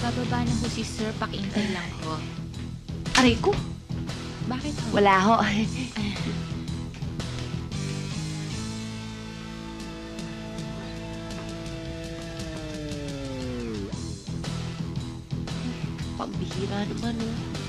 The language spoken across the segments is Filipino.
Bababa na ho si Sir, pakiintay lang ho. Aray ko. Bakit ho? Wala ho. Pambihira naman, oh.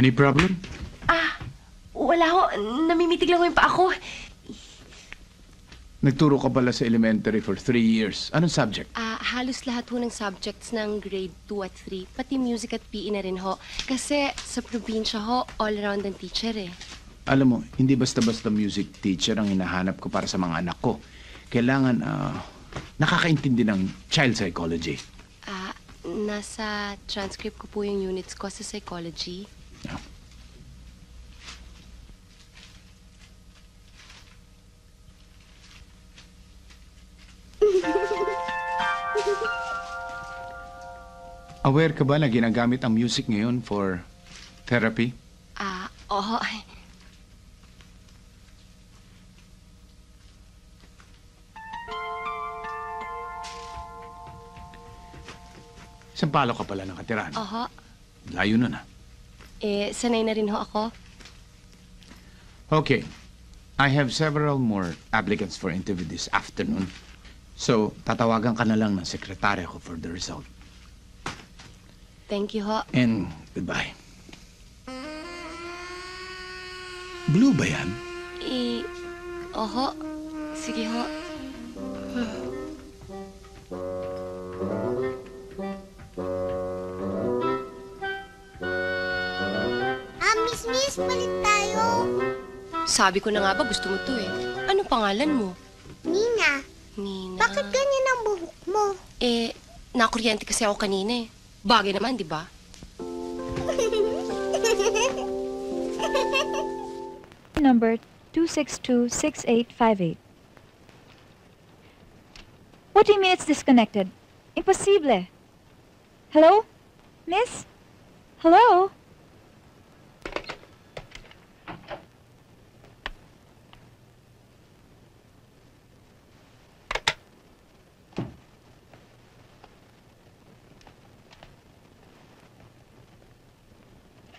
Any problem? Wala ho. Namimitig lang ho yung paa ko. Nagturo ka pala sa elementary for 3 years. Anong subject? Halos lahat ho ng subjects ng grade 2 at 3, pati music at PE na rin ho. Kasi sa probinsya ho, all-around ang teacher eh. Alam mo, hindi basta-basta music teacher ang hinahanap ko para sa mga anak ko. Kailangan, nakakaintindi ng child psychology. Nasa transcript ko po yung units ko sa psychology. Yeah. Aware ka ba na ginagamit ang music ngayon for therapy? Oo. Sampalo ka pala nakatira. Oho. Layo na na. Sanay na rin ho ako. Okay. I have several more applicants for interview this afternoon. So, tatawagan ka na lang ng sekretarya ko for the result. Thank you ho. And goodbye. Blue ba yan? Oho. Sige ho. Miss, balik tayo. Sabi ko na nga ba gusto mo to eh. Ano pangalan mo? Nina, Nina. bakit ganyan ang buhok mo? Nakuryente kasi ako kanina eh. Bagay naman, di ba? Number 2626858. What do you mean it's disconnected? Imposible. Hello? Miss? Hello?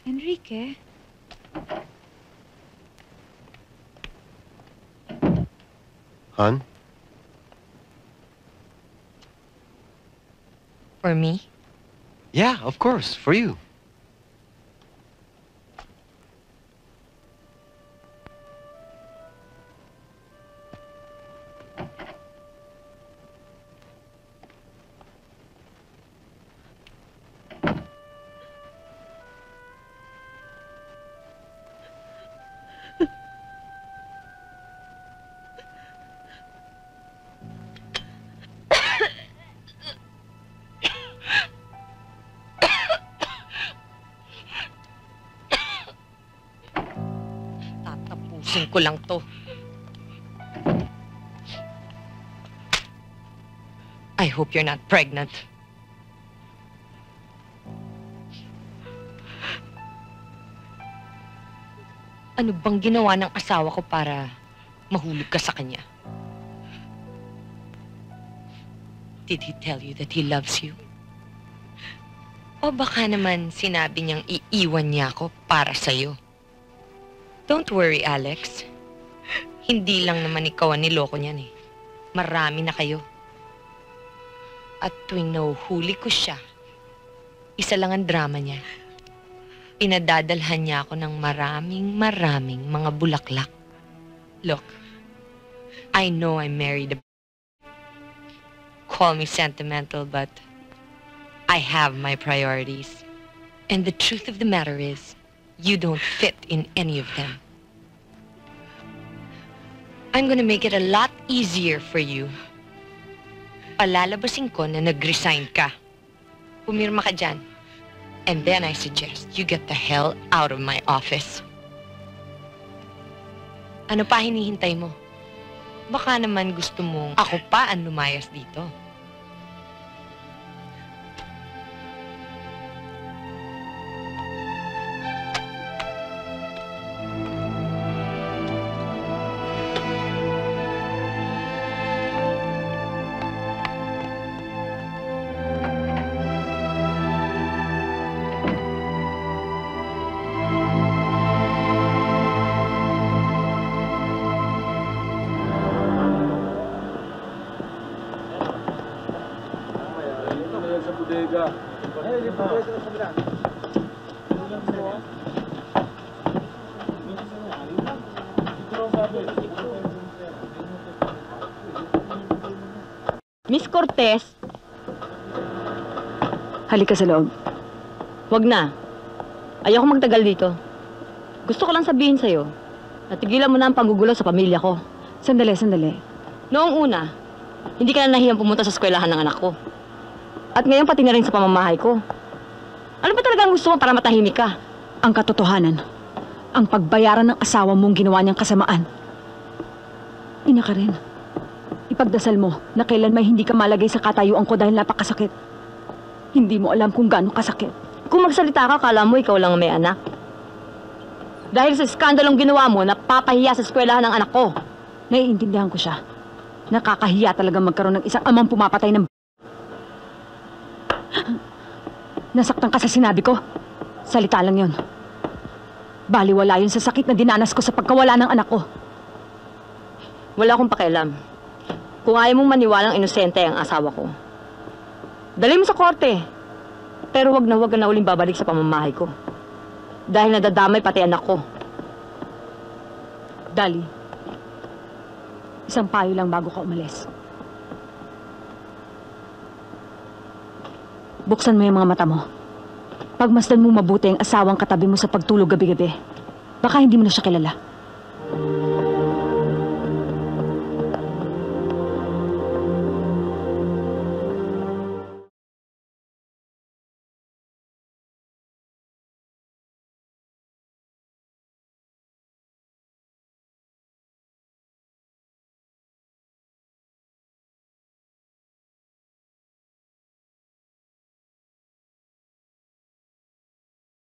Enrique? Hon? For me? Yeah, of course, for you. Tatapusin ko lang to. I hope you're not pregnant. Ano bang ginawa ng asawa ko para mahulog ka sa kanya? Did he tell you that he loves you? O baka naman sinabi niyang iiwan niya ako para sa'yo? Don't worry, Alex. Hindi lang naman ikaw ang niloko niyan eh. Marami na kayo. At tuwing nahuhuli ko siya, isa lang ang drama niya. Pinadadalhan niya ako ng maraming mga bulaklak. Look, I know I married a... Call me sentimental, but I have my priorities. And the truth of the matter is, you don't fit in any of them. I'm gonna make it a lot easier for you. Palalabasin ko na nag-resign ka. Pumirma ka dyan. And then I suggest you get the hell out of my office. Ano pa hinihintay mo? Baka naman gusto mong ako pa ang lumayas dito. Miss Cortez, Halika sa loob. wag na. Ayoko magtagal dito. Gusto ko lang sabihin sa'yo, natigilan mo na ang panggugulo sa pamilya ko. Sandali. Noong una, hindi ka na nahiyang pumunta sa eskwelahan ng anak ko. At ngayon pati na rin sa pamamahay ko. Ano ba talaga ang gusto mo para matahimik ka? Ang katotohanan, ang pagbayaran ng asawa mong ginawa niyang kasamaan. Ina ka rin. Ipagdasal mo na kailan may hindi ka malagay sa katayuan ko dahil napakasakit. Hindi mo alam kung gaano kasakit. Kung magsalita ka, kala mo ikaw lang ang may anak. Dahil sa skandalong ginawa mo, napapahiya sa eskwelahan ng anak ko. Naiintindihan ko siya. Nakakahiya talaga magkaroon ng isang amang pumapatay ng Nasaktan ka sa sinabi ko. Salita lang yon. Baliwala yun sa sakit na dinanas ko sa pagkawala ng anak ko. Wala akong pakialam. Kung ayaw mong maniwalang inosente ang asawa ko, dali mo sa korte. Pero wag ka na uling babalik sa pamamahay ko. Dahil nadadamay pati anak ko. Dali, isang payo lang bago ka umalis. Buksan mo yung mga mata mo. Pagmasdan mo mabuti ang asawang katabi mo sa pagtulog gabi-gabi. Baka hindi mo na siya kilala.